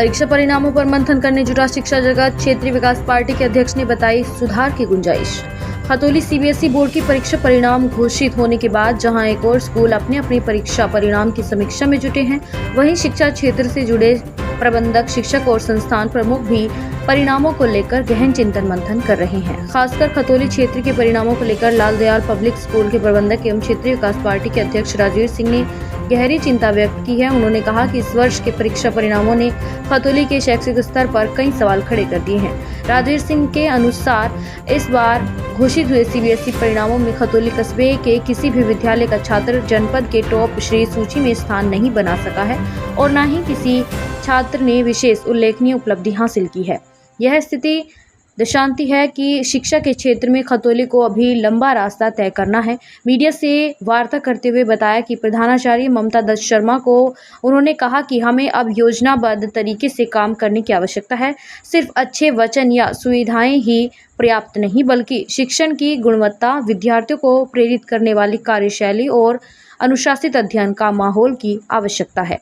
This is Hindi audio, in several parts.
परीक्षा परिणामों पर मंथन करने जुटा शिक्षा जगत। क्षेत्रीय विकास पार्टी के अध्यक्ष ने बताई सुधार की गुंजाइश। खतौली सीबीएसई बोर्ड की परीक्षा परिणाम घोषित होने के बाद जहां एक और स्कूल अपने अपनी परीक्षा परिणाम की समीक्षा में जुटे हैं, वहीं शिक्षा क्षेत्र से जुड़े प्रबंधक, शिक्षक और संस्थान प्रमुख भी परिणामों को लेकर गहन चिंतन मंथन कर रहे हैं। खासकर खतौली क्षेत्र के परिणामों को लेकर लाल दयाल पब्लिक स्कूल के प्रबंधक एवं क्षेत्रीय विकास पार्टी के अध्यक्ष राजवीर सिंह ने गहरी चिंता व्यक्त की है। उन्होंने कहा कि इस वर्ष के परीक्षा परिणामों ने खतौली के शैक्षिक स्तर पर कई सवाल खड़े कर दिए हैं। राजवीर सिंह के अनुसार इस बार घोषित हुए सीबीएसई परिणामों में खतौली कस्बे के किसी भी विद्यालय का छात्र जनपद के टॉप श्री सूची में स्थान नहीं बना सका है और न ही किसी छात्र ने विशेष उल्लेखनीय उपलब्धि हासिल की है। यह स्थिति दर्शाती है कि शिक्षा के क्षेत्र में खतौली को अभी लंबा रास्ता तय करना है। मीडिया से वार्ता करते हुए बताया कि प्रधानाचार्य ममता दत्त शर्मा को उन्होंने कहा कि हमें अब योजनाबद्ध तरीके से काम करने की आवश्यकता है। सिर्फ अच्छे वचन या सुविधाएं ही पर्याप्त नहीं, बल्कि शिक्षण की गुणवत्ता, विद्यार्थियों को प्रेरित करने वाली कार्यशैली और अनुशासित अध्ययन का माहौल की आवश्यकता है।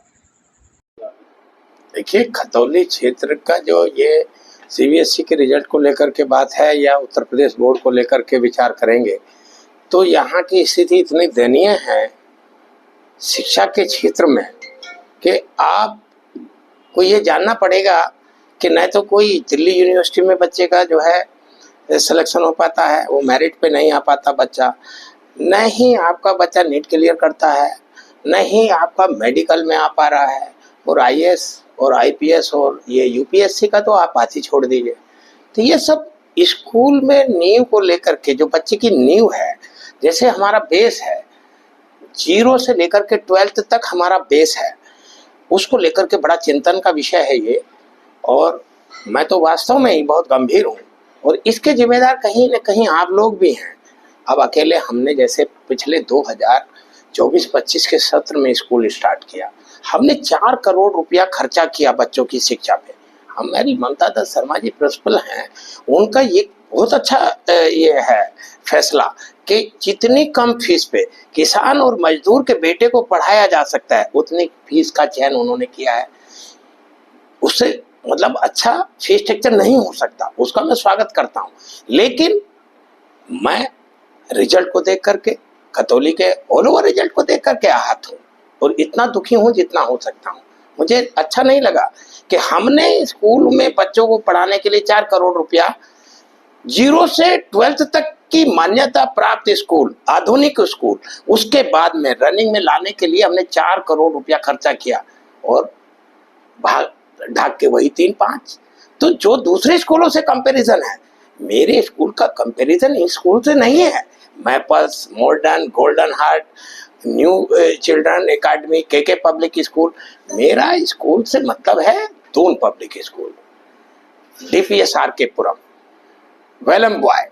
देखिए, खतौली क्षेत्र का जो ये सीबीएसई के रिजल्ट को लेकर के बात है या उत्तर प्रदेश बोर्ड को लेकर के विचार करेंगे तो यहाँ की स्थिति इतनी दयनीय है शिक्षा के क्षेत्र में कि आपको ये जानना पड़ेगा कि न तो कोई दिल्ली यूनिवर्सिटी में बच्चे का जो है सिलेक्शन हो पाता है, वो मेरिट पे नहीं आ पाता बच्चा, न ही आपका बच्चा नीट क्लियर करता है, न ही आपका मेडिकल में आ पा रहा है, और आईएएस और आईपीएस और ये यूपीएससी का तो आप बात ही छोड़ दीजिए। तो ये सब स्कूल में नींव को लेकर के, जो बच्चे की नींव है, जैसे हमारा बेस है, 0 से लेकर के 12th तक हमारा बेस है, उसको लेकर के बड़ा चिंतन का विषय है ये। और मैं तो वास्तव में ही बहुत गंभीर हूँ और इसके जिम्मेदार कहीं न कहीं आप लोग भी हैं। अब अकेले हमने जैसे पिछले 2024-25 के सत्र में स्कूल स्टार्ट किया, हमने 4 करोड़ रुपया खर्चा किया बच्चों की शिक्षा पे। हमारी ममता दत्त शर्मा जी प्रिंसिपल हैं, उनका ये बहुत अच्छा ये है फैसला कि जितनी कम फीस पे किसान और मजदूर के बेटे को पढ़ाया जा सकता है, उतनी फीस का चयन उन्होंने किया है। उससे मतलब अच्छा फीस स्ट्रक्चर नहीं हो सकता, उसका मैं स्वागत करता हूँ। लेकिन मैं रिजल्ट को देख करके, खतौली के ऑल ओवर रिजल्ट को देख करके आहत हूँ और इतना दुखी हूँ जितना हो सकता हूँ। मुझे अच्छा नहीं लगा कि हमने स्कूल में बच्चों को पढ़ाने के लिए 4 करोड़ रुपया, 0 से 12th तक की मान्यता प्राप्त स्कूल, आधुनिक स्कूल, उसके बाद में रनिंग में लाने के लिए हमने 4 करोड़ रुपया खर्चा किया और भाग ढाक के वही 3-5। तो जो दूसरे स्कूलों से कंपैरिजन है, मेरे स्कूल का कंपैरिजन इस स्कूल से नहीं है। Maples, modern, golden heart, new children academy, KK public school, मेरा स्कूल से मतलब है Doon public school, DPS R K Puram, Welham boy.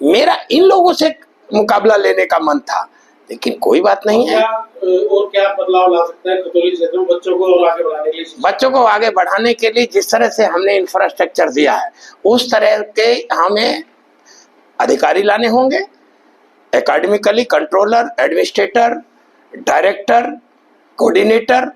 मेरा इन लोगों से मुकाबला लेने का मन था, लेकिन कोई बात नहीं है। और क्या बदलाव ला सकते हैं खतौली क्षेत्र में बच्चों को आगे बढ़ाने के लिए? बच्चों को आगे बढ़ाने के लिए जिस तरह से हमने इंफ्रास्ट्रक्चर दिया है, उस तरह के हमें अधिकारी लाने होंगे, academically controller, administrator, director, coordinator,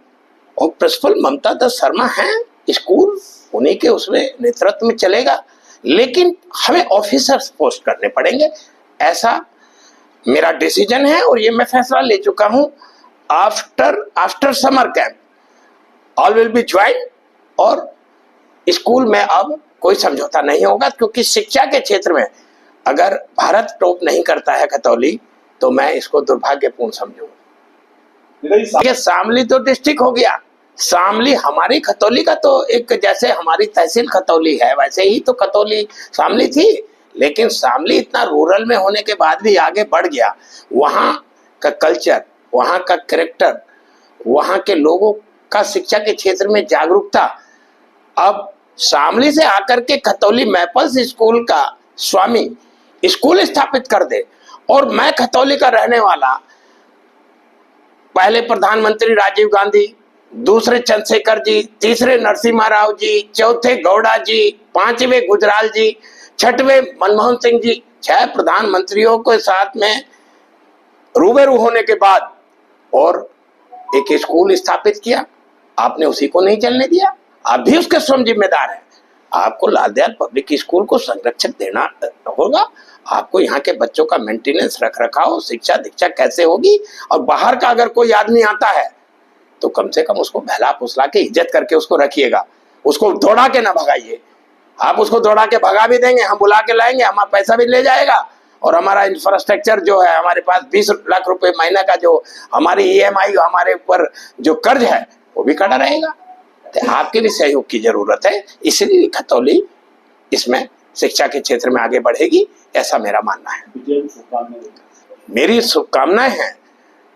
और प्रिंसिपल ममता दत्त शर्मा हैं, स्कूल उन्हीं के उसमें नेतृत्व में चलेगा। लेकिन हमें ऑफिसर्स पोस्ट करने पड़ेंगे, ऐसा मेरा डिसीजन है और ये मैं फैसला ले चुका हूं। After summer camp all will be join और स्कूल में अब कोई समझौता नहीं होगा, क्योंकि शिक्षा के क्षेत्र में अगर भारत टॉप नहीं करता है खतौली, तो मैं इसको दुर्भाग्यपूर्ण समझूंगा। शामली तो डिस्ट्रिक्ट हो गया, शामली हमारी खतौली का तो एक, जैसे हमारी तहसील खतौली है वैसे ही तो खतौली शामली थी, लेकिन शामली इतना रूरल में होने के बाद भी आगे बढ़ गया। वहाँ का कल्चर, वहाँ का कैरेक्टर, वहाँ के लोगों का शिक्षा के क्षेत्र में जागरूकता, अब शामली से आकर के खतौली मैपल्स स्कूल का स्वामी स्कूल स्थापित कर दे। और मैं खतौली का रहने वाला, पहले प्रधानमंत्री राजीव गांधी, दूसरे चंद्रशेखर जी, तीसरे नरसिम्हा राव जी, चौथे गौड़ा जी, 5वें गुजराल जी, 6वें मनमोहन सिंह जी, 6 प्रधानमंत्रियों के साथ में रूबरू होने के बाद और एक स्कूल स्थापित किया, आपने उसी को नहीं चलने दिया। आप भी उसके स्वयं जिम्मेदार हैं। आपको लालदयाल पब्लिक स्कूल को संरक्षक देना होगा। आपको यहाँ के बच्चों का मेंटेनेंस, रख रखाव, शिक्षा दीक्षा कैसे होगी, और बाहर का अगर कोई आदमी आता है तो कम से कम उसको बहला फुसला के इज्जत करके उसको रखिएगा, उसको दौड़ा के ना भगाइए। आप उसको दौड़ा के भगा भी देंगे, हम बुला के लाएंगे, हमारा पैसा भी ले जाएगा, और हमारा इंफ्रास्ट्रक्चर जो है, हमारे पास 20 लाख रुपए महीना का जो हमारी EMI हमारे ऊपर जो कर्ज है वो भी खड़ा रहेगा। तो आपके भी सहयोग की जरूरत है, इसलिए खतौली इसमें शिक्षा के क्षेत्र में आगे बढ़ेगी, ऐसा मेरा मानना है। मेरी शुभकामनाएं हैं।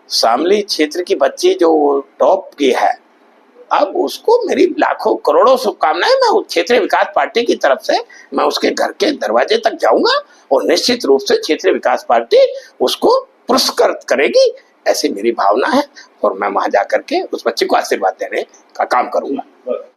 शामली क्षेत्र की बच्ची जो टॉप की है, अब उसको मेरी लाखों करोड़ों शुभकामनाएं। मैं क्षेत्रीय विकास पार्टी की तरफ से मैं उसके घर के दरवाजे तक जाऊंगा और निश्चित रूप से क्षेत्रीय विकास पार्टी उसको पुरस्कृत करेगी, ऐसी मेरी भावना है, और मैं वहां जाकर के उस बच्चे को आशीर्वाद देने का काम करूंगा।